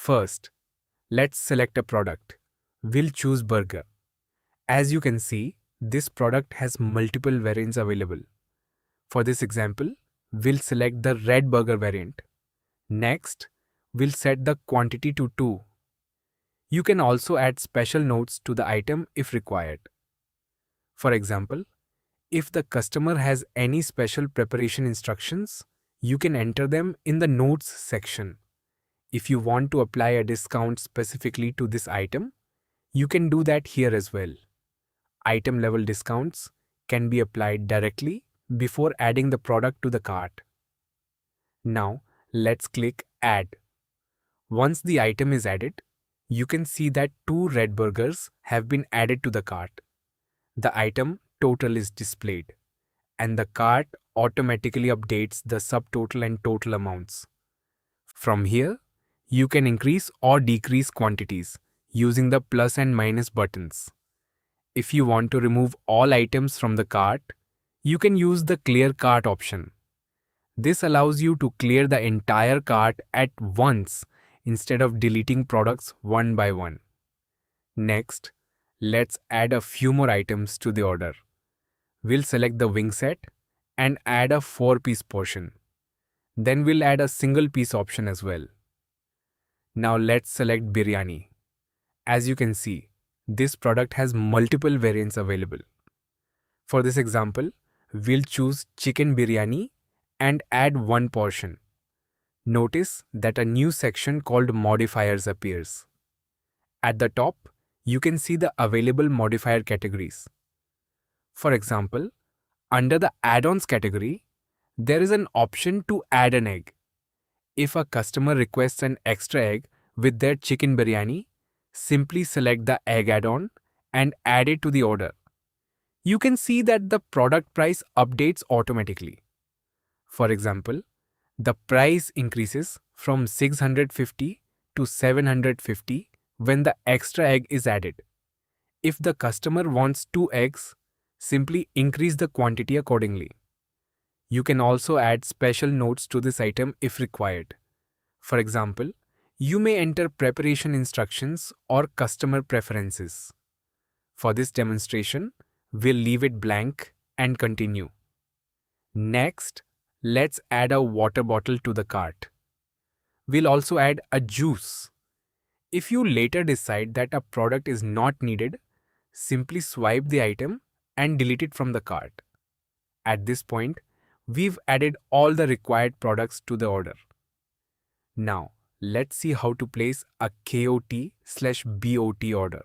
First, let's select a product. We'll choose burger. As you can see, this product has multiple variants available. For this example, we'll select the red burger variant. Next, we'll set the quantity to 2. You can also add special notes to the item if required. For example, if the customer has any special preparation instructions, you can enter them in the notes section. If you want to apply a discount specifically to this item, you can do that here as well. Item level discounts can be applied directly before adding the product to the cart. Now, let's click Add. Once the item is added, you can see that 2 red burgers have been added to the cart. The item total is displayed, and the cart automatically updates the subtotal and total amounts. From here, you can increase or decrease quantities using the plus and minus buttons. If you want to remove all items from the cart, you can use the Clear Cart option. This allows you to clear the entire cart at once instead of deleting products one by one. Next, let's add a few more items to the order. We'll select the wing set and add a 4-piece portion. Then we'll add a single piece option as well. Now let's select biryani. As you can see, this product has multiple variants available. For this example, we'll choose chicken biryani and add 1 portion. Notice that a new section called Modifiers appears. At the top, you can see the available modifier categories. For example, under the Add-ons category, there is an option to add an egg. If a customer requests an extra egg with their chicken biryani, simply select the egg add-on and add it to the order. You can see that the product price updates automatically. For example, the price increases from 650 to 750 when the extra egg is added. If the customer wants 2 eggs, simply increase the quantity accordingly. You can also add special notes to this item if required. For example, you may enter preparation instructions or customer preferences. For this demonstration, we'll leave it blank and continue. Next, let's add a water bottle to the cart. We'll also add a juice. If you later decide that a product is not needed, simply swipe the item and delete it from the cart. At this point, we've added all the required products to the order. Now, let's see how to place a KOT/BOT order.